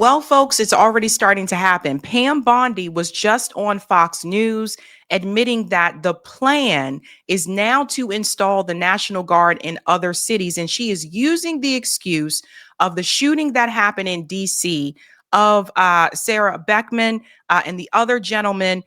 Well, folks, it's already starting to happen. Pam Bondi was just on Fox News admitting that the plan is now to install the National Guard in other cities. And she is using the excuse of the shooting that happened in DC of Sarah Beckman and the other gentleman,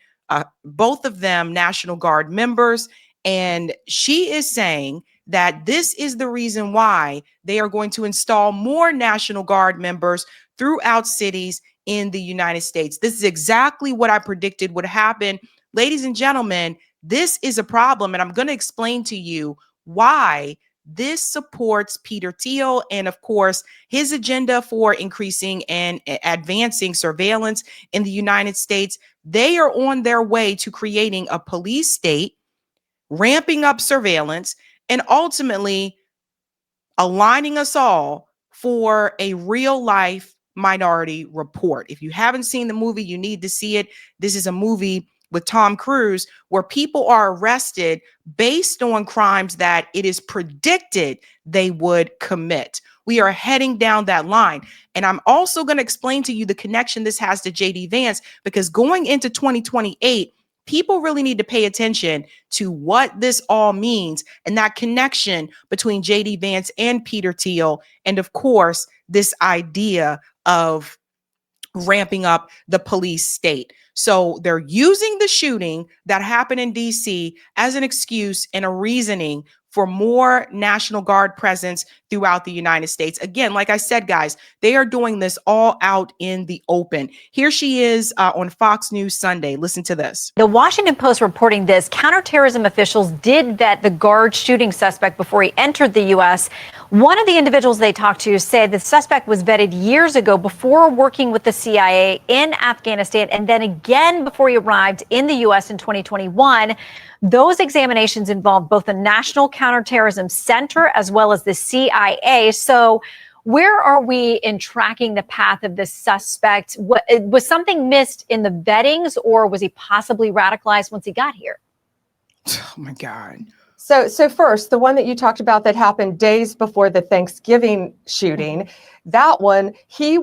both of them National Guard members. And she is saying that this is the reason why they are going to install more National Guard members throughout cities in the United States. This is exactly what I predicted would happen. Ladies and gentlemen, this is a problem, and I'm going to explain to you why this supports Peter Thiel and, of course, his agenda for increasing and advancing surveillance in the United States. They are on their way to creating a police state, ramping up surveillance, and ultimately aligning us all for a real life Minority Report. If you haven't seen the movie, you need to see it. This is a movie with Tom Cruise where people are arrested based on crimes that it is predicted they would commit. We are heading down that line. And I'm also going to explain to you the connection this has to JD Vance, because going into 2028, people really need to pay attention to what this all means and that connection between JD Vance and Peter Thiel. And of course, this idea of ramping up the police state. So they're using the shooting that happened in DC as an excuse and a reasoning for more National Guard presence throughout the United States. Again, like I said, guys, they are doing this all out in the open. Here she is on Fox News Sunday. Listen to this. The Washington Post reporting this: counterterrorism officials did vet the guard shooting suspect before he entered the U.S. One of the individuals they talked to said the suspect was vetted years ago before working with the CIA in Afghanistan, and then again before he arrived in the U.S. in 2021. Those examinations involved both the National Counterterrorism Center as well as the CIA. So where are we in tracking the path of this suspect? Was something missed in the vettings, or was he possibly radicalized once he got here? Oh, my God. So first, the one that you talked about that happened days before the Thanksgiving shooting, that one, he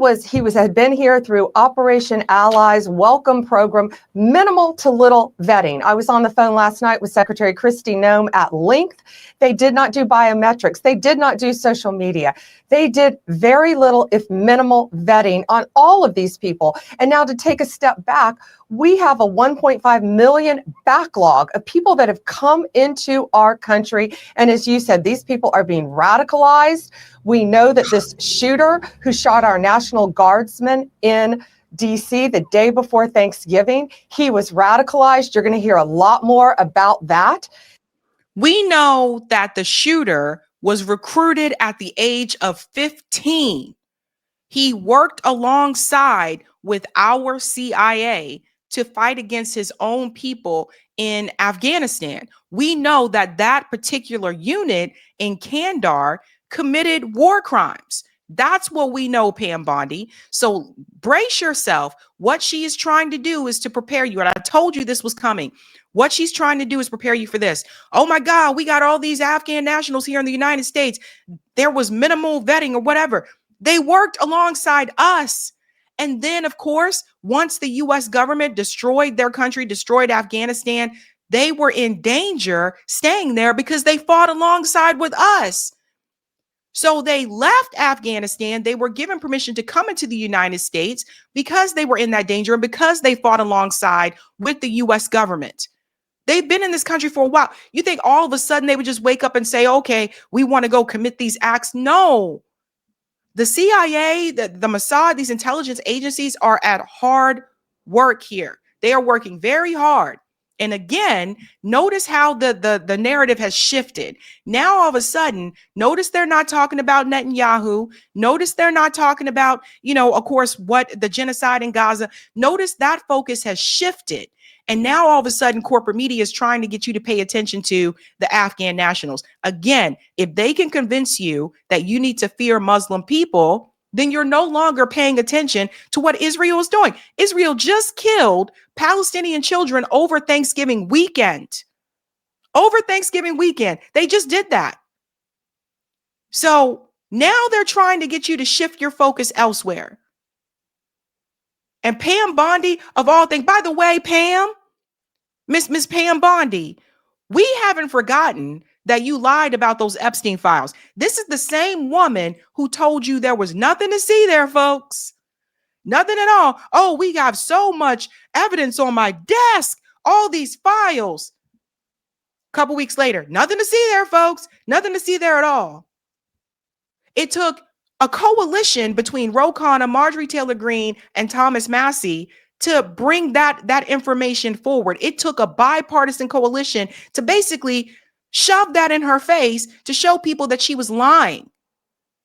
had been here through Operation Allies Welcome Program, minimal to little vetting. I was on the phone last night with Secretary Kristi Noem at length. They did not do biometrics. They did not do social media. They did very little, if minimal, vetting on all of these people. And now to take a step back, we have a 1.5 million backlog of people that have come into our country. And as you said, these people are being radicalized. We know that this shooter who shot our National Guardsman in DC the day before Thanksgiving, he was radicalized. You're going to hear a lot more about that. We know that the shooter was recruited at the age of 15. He worked alongside with our CIA to fight against his own people in Afghanistan. We know that that particular unit in Kandahar committed war crimes. That's what we know, Pam Bondi. So brace yourself. What she is trying to do is to prepare you. And I told you this was coming. What she's trying to do is prepare you for this. Oh my God, we got all these Afghan nationals here in the United States. There was minimal vetting or whatever. They worked alongside us. And then, of course, once the US government destroyed their country, destroyed Afghanistan, they were in danger staying there because they fought alongside with us. So they left Afghanistan. They were given permission to come into the United States because they were in that danger and because they fought alongside with the US government. They've been in this country for a while. You think all of a sudden they would just wake up and say, okay, we want to go commit these acts? No. The CIA, the Mossad, these intelligence agencies are at hard work here. They are working very hard. And again, notice how the narrative has shifted. Now, all of a sudden, notice they're not talking about Netanyahu. Notice they're not talking about, of course, what the genocide in Gaza. Notice that focus has shifted. And now all of a sudden, corporate media is trying to get you to pay attention to the Afghan nationals. Again, if they can convince you that you need to fear Muslim people, then you're no longer paying attention to what Israel is doing. Israel just killed Palestinian children over Thanksgiving weekend. Over Thanksgiving weekend. They just did that. So now they're trying to get you to shift your focus elsewhere. And Pam Bondi, of all things, by the way, Pam, Miss Pam Bondi, we haven't forgotten that you lied about those Epstein files. This is the same woman who told you there was nothing to see there, folks. Nothing at all. Oh, we have so much evidence on my desk, all these files. A couple weeks later, nothing to see there, folks. Nothing to see there at all. It took a coalition between Ro Khanna, Marjorie Taylor Greene, and Thomas Massie to bring that information forward. It took a bipartisan coalition to basically shove that in her face to show people that she was lying.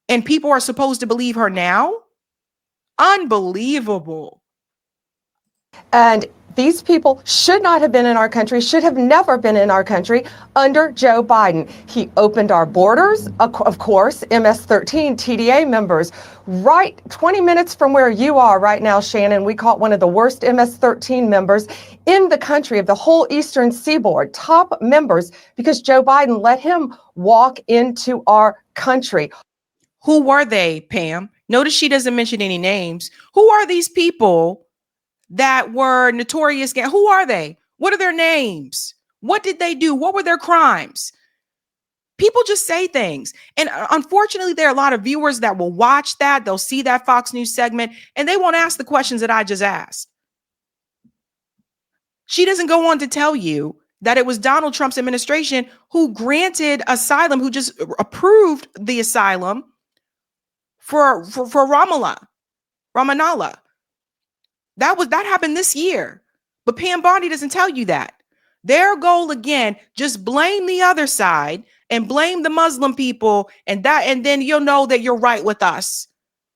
And people are supposed to believe her now? Unbelievable. And these people should not have been in our country, should have never been in our country under Joe Biden. He opened our borders, of course, MS-13 TDA members, right 20 minutes from where you are right now, Shannon. We caught one of the worst MS-13 members in the country, of the whole Eastern Seaboard, top members, because Joe Biden let him walk into our country. Who were they, Pam? Notice she doesn't mention any names. Who are these people that were notorious? Who are they? What are their names? What did they do? What were their crimes? People just say things. And unfortunately, there are a lot of viewers that will watch that. They'll see that Fox News segment and they won't ask the questions that I just asked. She doesn't go on to tell you that it was Donald Trump's administration who granted asylum, who just approved the asylum for Ramallah. That happened this year. But Pam Bondi doesn't tell you that. Their goal, again, just blame the other side and blame the Muslim people, and then you'll know that you're right with us.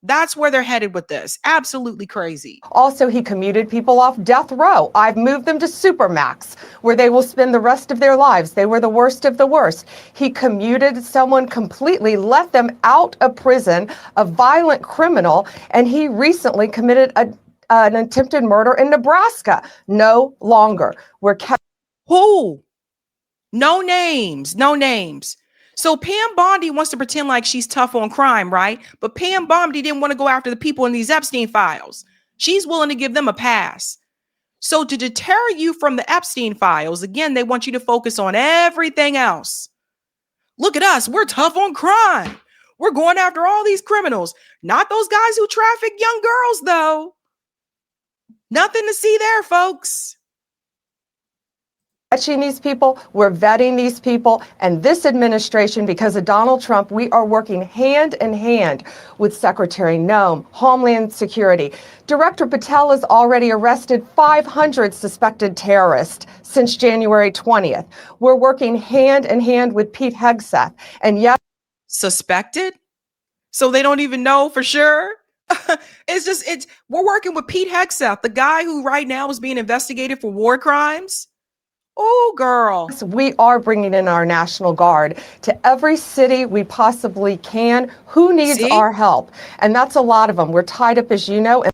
That's where they're headed with this. Absolutely crazy. Also, he commuted people off death row. I've moved them to Supermax, where they will spend the rest of their lives. They were the worst of the worst. He commuted someone completely, let them out of prison, a violent criminal, and he recently committed an attempted murder in Nebraska. No longer. Who? No names. No names. So Pam Bondi wants to pretend like she's tough on crime, right? But Pam Bondi didn't want to go after the people in these Epstein files. She's willing to give them a pass. So to deter you from the Epstein files, again, they want you to focus on everything else. Look at us. We're tough on crime. We're going after all these criminals. Not those guys who traffic young girls, though. Nothing to see there, folks. Catching these people, we're vetting these people, and this administration, because of Donald Trump, we are working hand in hand with Secretary Noem, Homeland Security. Director Patel has already arrested 500 suspected terrorists since January 20th. We're working hand in hand with Pete Hegseth, and yes, suspected? So they don't even know for sure? We're working with Pete Hegseth, the guy who right now is being investigated for war crimes. Oh, girl. We are bringing in our National Guard to every city we possibly can. Who needs our help? And that's a lot of them. We're tied up, as you know. And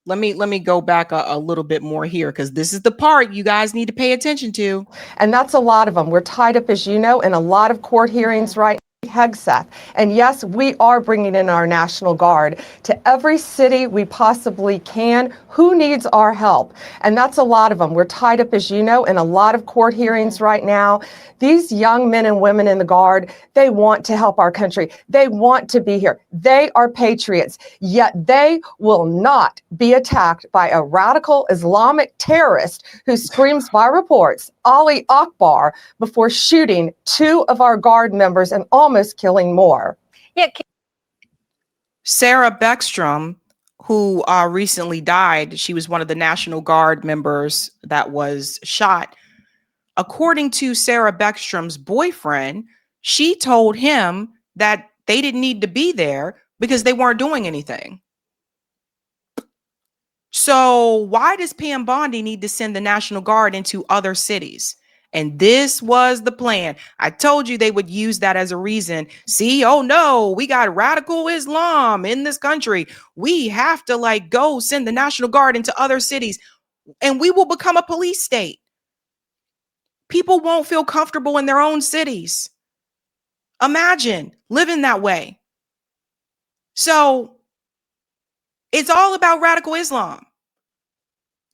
let me go back a little bit more here, because this is the part you guys need to pay attention to. And that's a lot of them. We're tied up, as you know, in a lot of court hearings right now. Hegseth. And yes, we are bringing in our National Guard to every city we possibly can. Who needs our help? And that's a lot of them. We're tied up, as you know, in a lot of court hearings right now. These young men and women in the Guard, they want to help our country. They want to be here. They are patriots, yet they will not be attacked by a radical Islamic terrorist who screams by reports, Ali Akbar, before shooting 2 of our Guard members and almost killing more. Yeah. Sarah Beckstrom, who recently died, she was one of the National Guard members that was shot. According to Sarah Beckstrom's boyfriend, she told him that they didn't need to be there because they weren't doing anything. So why does Pam Bondi need to send the National Guard into other cities? And this was the plan. I told you they would use that as a reason. See, oh no, we got radical Islam in this country. We have to go send the National Guard into other cities, and we will become a police state. People won't feel comfortable in their own cities. Imagine living that way. So it's all about radical Islam.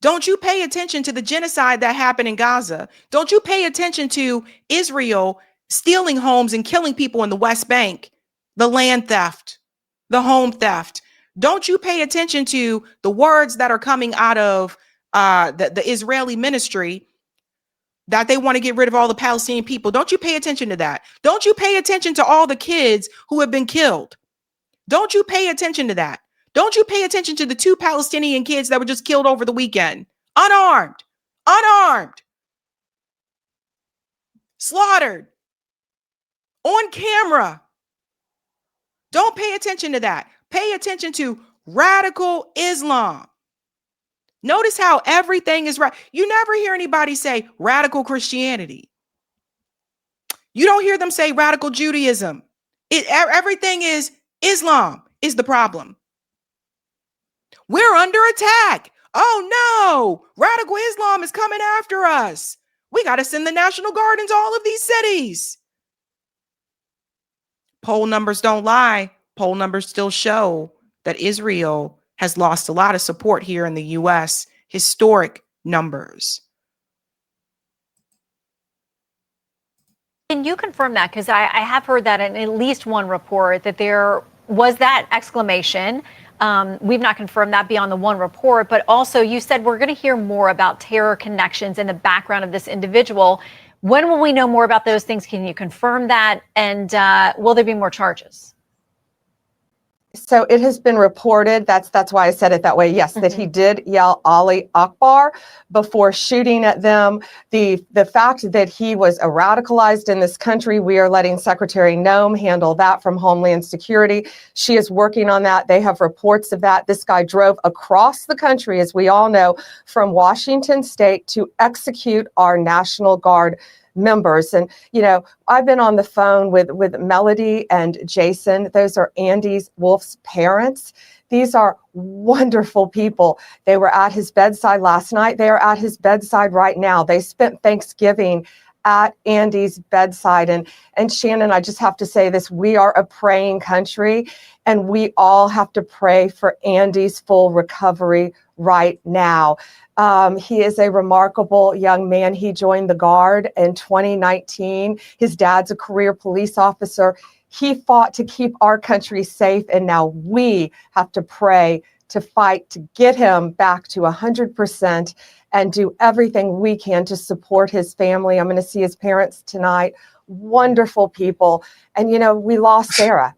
Don't you pay attention to the genocide that happened in Gaza? Don't you pay attention to Israel stealing homes and killing people in the West Bank, the land theft, the home theft? Don't you pay attention to the words that are coming out of the Israeli ministry that they want to get rid of all the Palestinian people? Don't you pay attention to that? Don't you pay attention to all the kids who have been killed? Don't you pay attention to that? Don't you pay attention to the 2 Palestinian kids that were just killed over the weekend? Unarmed, slaughtered on camera. Don't pay attention to that. Pay attention to radical Islam. Notice how everything is right. You never hear anybody say radical Christianity. You don't hear them say radical Judaism. Everything is Islam is the problem. We're under attack. Oh no, radical Islam is coming after us. We got to send the National Guard into all of these cities. Poll numbers don't lie. Poll numbers still show that Israel has lost a lot of support here in the U.S. Historic numbers. Can you confirm that? Because I have heard that in at least one report that there was that exclamation. We've not confirmed that beyond the one report, but also you said we're going to hear more about terror connections and the background of this individual. When will we know more about those things? Can you confirm that? And will there be more charges? So it has been reported, that's why I said it that way, yes, that he did yell Ali Akbar before shooting at them. The fact that he was radicalized in this country, we are letting Secretary Noem handle that from Homeland Security. She is working on that. They have reports of that. This guy drove across the country, as we all know, from Washington State to execute our National Guard members. And, you know, I've been on the phone with Melody and Jason. Those are Andy Wolf's parents. These are wonderful people. They were at his bedside last night. They are at his bedside right now. They spent Thanksgiving at Andy's bedside. And Shannon, I just have to say this, we are a praying country, and we all have to pray for Andy's full recovery right now. He is a remarkable young man. He joined the Guard in 2019. His dad's a career police officer. He fought to keep our country safe, and now we have to pray to fight to get him back to 100% and do everything we can to support his family. I'm going to see his parents tonight. Wonderful people. And, you know, we lost Sarah.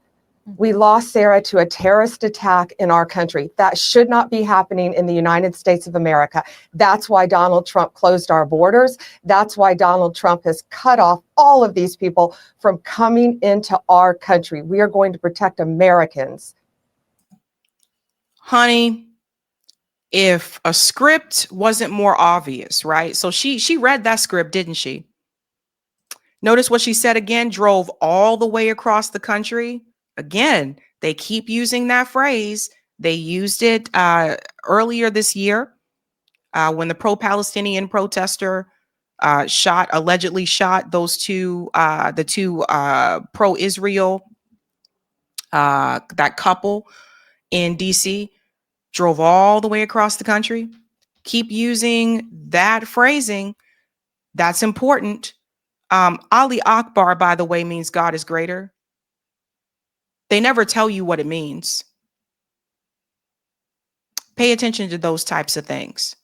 We lost Sarah to a terrorist attack in our country. That should not be happening in the United States of America. That's why Donald Trump closed our borders. That's why Donald Trump has cut off all of these people from coming into our country. We are going to protect Americans. Honey, if a script wasn't more obvious, right? So she read that script, didn't she? Notice what she said again, drove all the way across the country. Again, they keep using that phrase. They used it earlier this year when the pro-Palestinian protester allegedly shot those the two pro-Israel, that couple in DC, drove all the way across the country. Keep using that phrasing. That's important. Ali Akbar, by the way, means God is greater. They never tell you what it means. Pay attention to those types of things.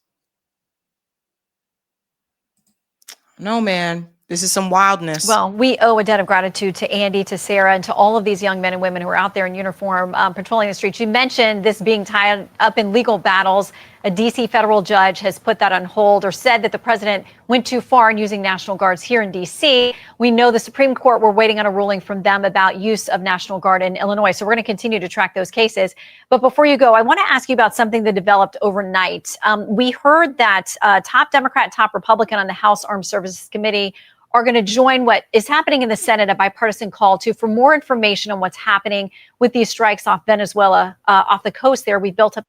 No, man, this is some wildness. Well, we owe a debt of gratitude to Andy, to Sarah, and to all of these young men and women who are out there in uniform patrolling the streets. You mentioned this being tied up in legal battles. A D.C. federal judge has put that on hold, or said that the president went too far in using National Guards here in D.C. We know the Supreme Court, we're waiting on a ruling from them about use of National Guard in Illinois. So we're going to continue to track those cases. But before you go, I want to ask you about something that developed overnight. We heard that top Democrat, top Republican on the House Armed Services Committee are going to join what is happening in the Senate, a bipartisan call for more information on what's happening with these strikes off Venezuela, off the coast there. We built up.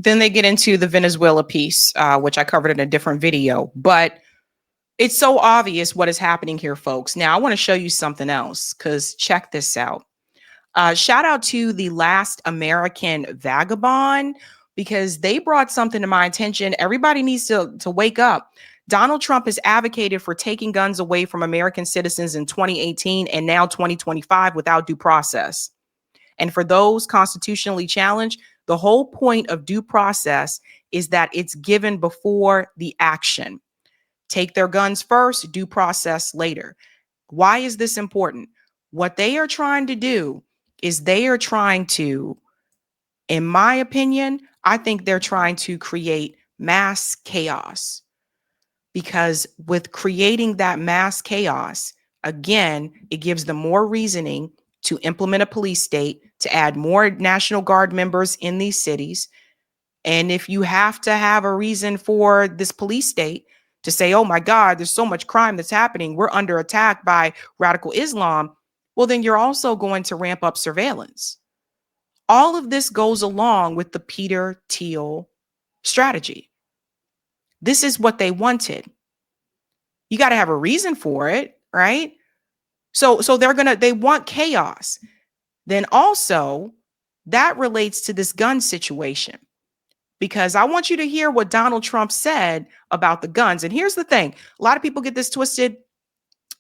Then they get into the Venezuela piece, which I covered in a different video. But it's so obvious what is happening here, folks. Now, I want to show you something else, because check this out. Shout out to the last American vagabond, because they brought something to my attention. Everybody needs to wake up. Donald Trump has advocated for taking guns away from American citizens in 2018 and now 2025 without due process. And for those constitutionally challenged, the whole point of due process is that it's given before the action. Take their guns first, due process later. Why is this important? What they are trying to do is they are trying to, in my opinion, I think they're trying to create mass chaos. Because with creating that mass chaos, again, it gives them more reasoning to implement a police state, to add more National Guard members in these cities. And if you have to have a reason for this police state to say, oh my God, there's so much crime that's happening, we're under attack by radical Islam, well, then you're also going to ramp up surveillance. All of this goes along with the Peter Thiel strategy. This is what they wanted. You got to have a reason for it, right? So they want chaos. Then also that relates to this gun situation, because I want you to hear what Donald Trump said about the guns. And here's the thing. A lot of people get this twisted.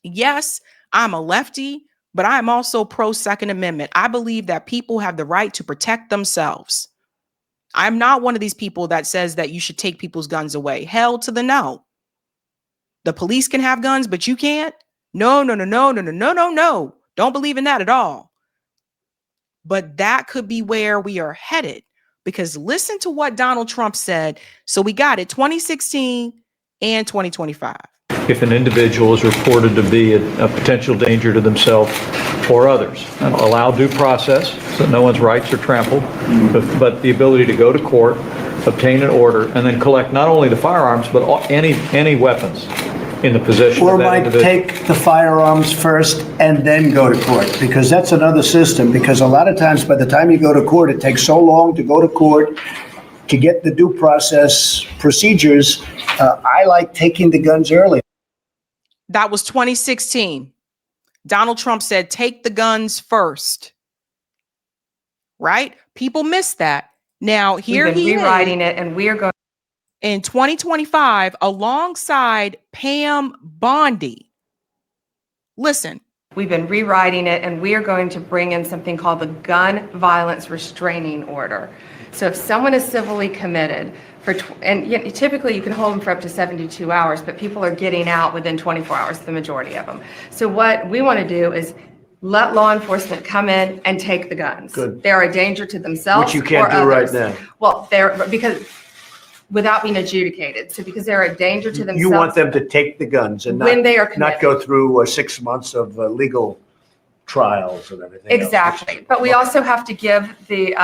Yes, I'm a lefty, but I'm also pro Second Amendment. I believe that people have the right to protect themselves. I'm not one of these people that says that you should take people's guns away. Hell to the no. The police can have guns, but you can't. No. Don't believe in that at all. But that could be where we are headed, because listen to what Donald Trump said. So we got it 2016 and 2025. If an individual is reported to be a potential danger to themselves or others, allow due process so no one's rights are trampled, but the ability to go to court, obtain an order, and then collect not only the firearms, but any weapons in the possession or of that might individual. take the firearms first and then go to court, because that's another system. Because a lot of times by the time you go to court, it takes so long to go to court to get the due process procedures. I like taking the guns early. That was 2016. Donald Trump said, take the guns first. Right? People miss that. Now, here We've been he rewriting is it, and we are going in 2025 alongside Pam Bondi. Listen. We've been rewriting it, and we are going to bring in something called the Gun Violence Restraining Order. So if someone is civilly committed typically you can hold them for up to 72 hours, but people are getting out within 24 hours, the majority of them. So what we want to do is let law enforcement come in and take the guns. Good. They're a danger to themselves. Which you can't or do right others. now. Well, because without being adjudicated. So because they're a danger to themselves. You want them to take the guns and when they are not go through 6 months of legal trials and everything. Exactly. else. But we also have to give the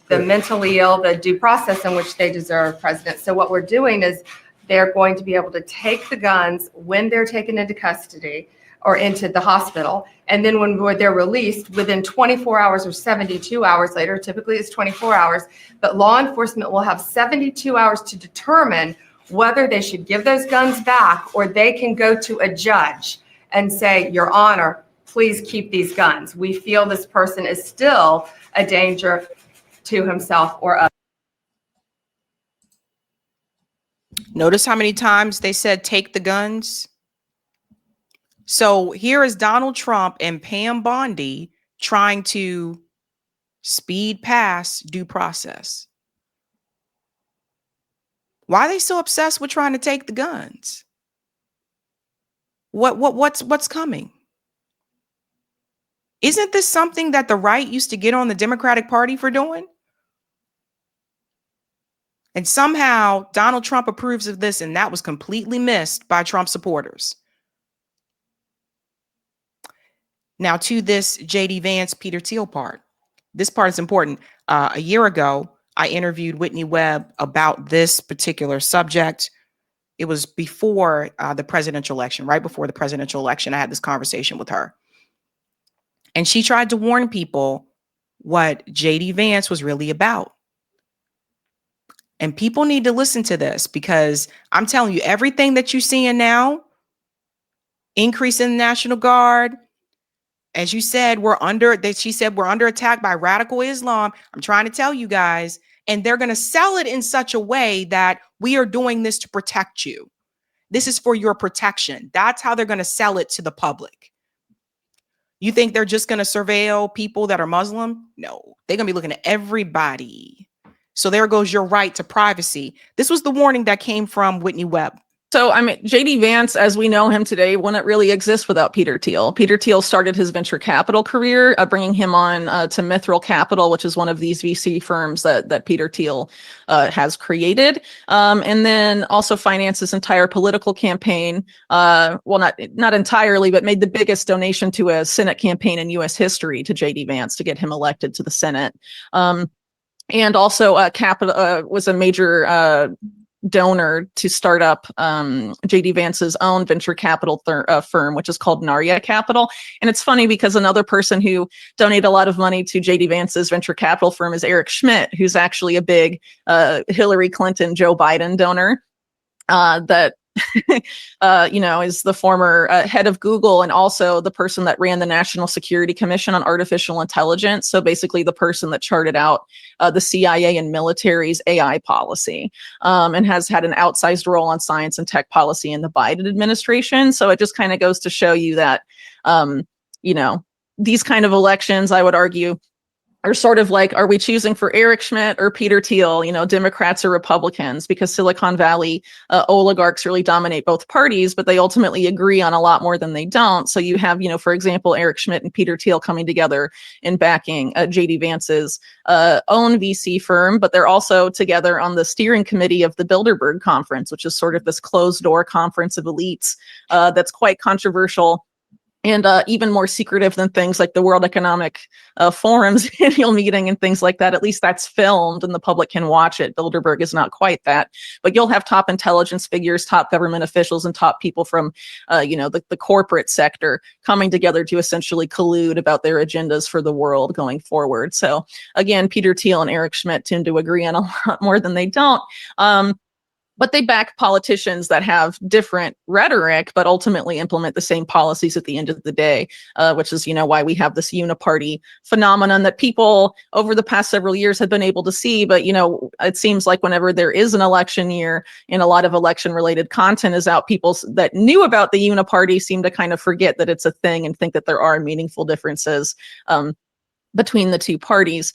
mentally ill the due process in which they deserve, President. So what we're doing is they're going to be able to take the guns when they're taken into custody or into the hospital. And then when they're released within 24 hours or 72 hours later, typically it's 24 hours, but law enforcement will have 72 hours to determine whether they should give those guns back, or they can go to a judge and say, Your Honor, please keep these guns. We feel this person is still a danger to himself or others. Notice how many times they said take the guns. So here is Donald Trump and Pam Bondi trying to speed past due process. Why are they so obsessed with trying to take the guns? What's coming? Isn't this something that the right used to get on the Democratic Party for doing? And somehow Donald Trump approves of this, and that was completely missed by Trump supporters. Now to this J.D. Vance, Peter Thiel part. This part is important. A year ago, I interviewed Whitney Webb about this particular subject. It was before the presidential election, right before the presidential election. I had this conversation with her. And she tried to warn people what J.D. Vance was really about. And people need to listen to this, because I'm telling you, everything that you're seeing now, increase in the National Guard, as you said, she said we're under attack by radical Islam. I'm trying to tell you guys, And they're going to sell it in such a way that we are doing this to protect you. This is for your protection. That's how they're going to sell it to the public. You think they're just going to surveil people that are Muslim? No, they're going to be looking at everybody. So there goes your right to privacy. This was the warning that came from Whitney Webb. So, I mean, JD Vance, as we know him today, wouldn't really exist without Peter Thiel. Peter Thiel started his venture capital career, bringing him on to Mithril Capital, which is one of these VC firms that Peter Thiel has created, and then also financed his entire political campaign. Well, not entirely, but made the biggest donation to a Senate campaign in U.S. history to JD Vance to get him elected to the Senate. And also was a major donor to start up JD Vance's own venture capital firm, which is called Narya Capital. And it's funny because another person who donated a lot of money to JD Vance's venture capital firm is Eric Schmidt, who's actually a big Hillary Clinton, Joe Biden donor that is the former head of Google and also the person that ran the National Security Commission on Artificial Intelligence. So basically the person that charted out the CIA and military's AI policy, and has had an outsized role on science and tech policy in the Biden administration. So it just kind of goes to show you that, these kind of elections, I would argue, are sort of like, are we choosing for Eric Schmidt or Peter Thiel, Democrats or Republicans? Because Silicon Valley oligarchs really dominate both parties, but they ultimately agree on a lot more than they don't. So you have, for example, Eric Schmidt and Peter Thiel coming together and backing JD Vance's own VC firm, but they're also together on the steering committee of the Bilderberg Conference, which is sort of this closed door conference of elites that's quite controversial. And even more secretive than things like the World Economic Forum's annual meeting and things like that. At least that's filmed and the public can watch it. Bilderberg is not quite that. But you'll have top intelligence figures, top government officials, and top people from, the corporate sector coming together to essentially collude about their agendas for the world going forward. So again, Peter Thiel and Eric Schmidt tend to agree on a lot more than they don't. But they back politicians that have different rhetoric, but ultimately implement the same policies at the end of the day, which is, why we have this Uniparty phenomenon that people over the past several years have been able to see. But, it seems like whenever there is an election year and a lot of election related content is out, people that knew about the Uniparty seem to kind of forget that it's a thing and think that there are meaningful differences between the two parties.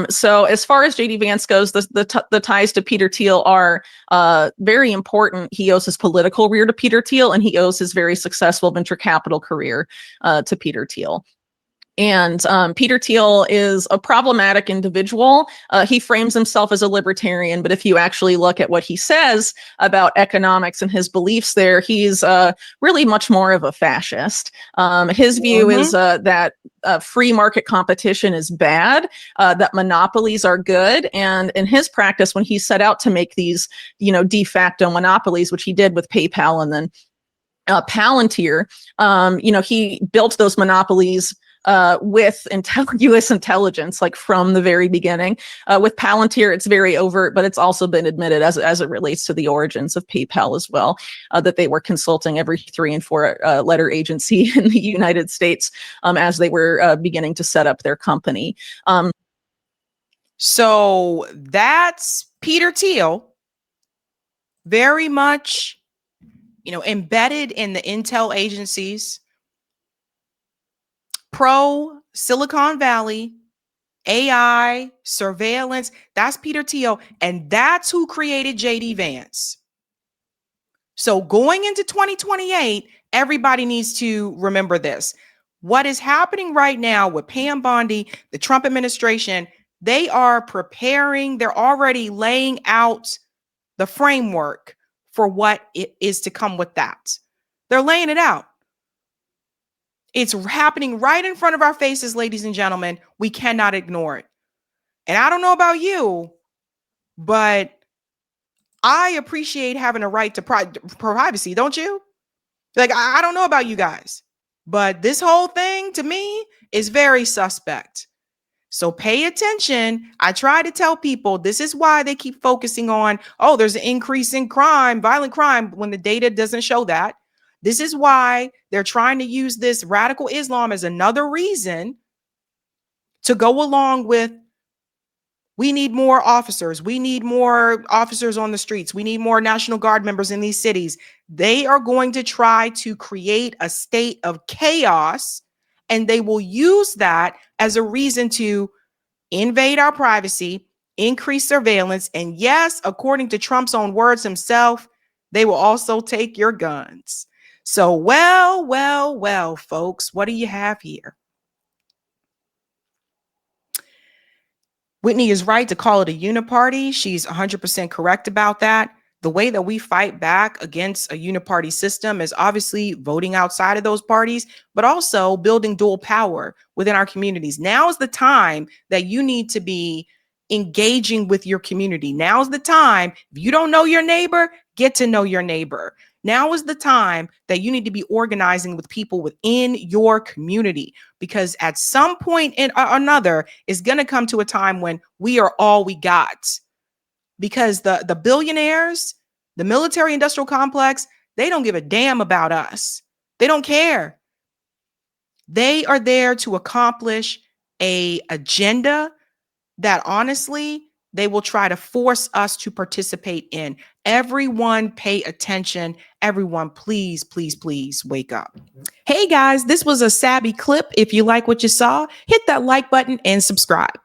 So as far as JD Vance goes, the ties to Peter Thiel are very important. He owes his political career to Peter Thiel, and he owes his very successful venture capital career to Peter Thiel. And Peter Thiel is a problematic individual. He frames himself as a libertarian, but if you actually look at what he says about economics and his beliefs there, he's really much more of a fascist. His view is that free market competition is bad, that monopolies are good. And in his practice, when he set out to make these, de facto monopolies, which he did with PayPal and then Palantir, he built those monopolies with U.S. intelligence, like from the very beginning. With Palantir, it's very overt, but it's also been admitted as it relates to the origins of PayPal as well, that they were consulting every 3 and 4 letter agency in the United States as they were beginning to set up their company. So that's Peter Thiel, very much, embedded in the intel agencies, pro Silicon Valley, AI, surveillance. That's Peter Thiel. And that's who created JD Vance. So going into 2028, everybody needs to remember this. What is happening right now with Pam Bondi, the Trump administration, they are preparing, they're already laying out the framework for what it is to come with that. They're laying it out. It's happening right in front of our faces, ladies and gentlemen. We cannot ignore it. And I don't know about you, but I appreciate having a right to privacy, don't you? Like, I don't know about you guys, but this whole thing to me is very suspect. So pay attention. I try to tell people this is why they keep focusing on, there's an increase in crime, violent crime, when the data doesn't show that. This is why they're trying to use this radical Islam as another reason to go along with We need more officers. We need more officers on the streets. We need more National Guard members in these cities. They are going to try to create a state of chaos, and they will use that as a reason to invade our privacy, increase surveillance, and yes, according to Trump's own words himself, they will also take your guns. So, well, folks, what do you have here? Whitney is right to call it a uniparty. She's 100% correct about that. The way that we fight back against a uniparty system is obviously voting outside of those parties, but also building dual power within our communities. Now is the time that you need to be engaging with your community. Now is the time. If you don't know your neighbor, get to know your neighbor. Now is the time that you need to be organizing with people within your community, because at some point in another, it's going to come to a time when we are all we got. Because the billionaires, the military industrial complex, they don't give a damn about us. They don't care. They are there to accomplish a agenda that honestly, they will try to force us to participate in. Everyone pay attention. Everyone, please, please, please wake up. Hey guys, this was a Sabby clip. If you like what you saw, hit that like button and subscribe.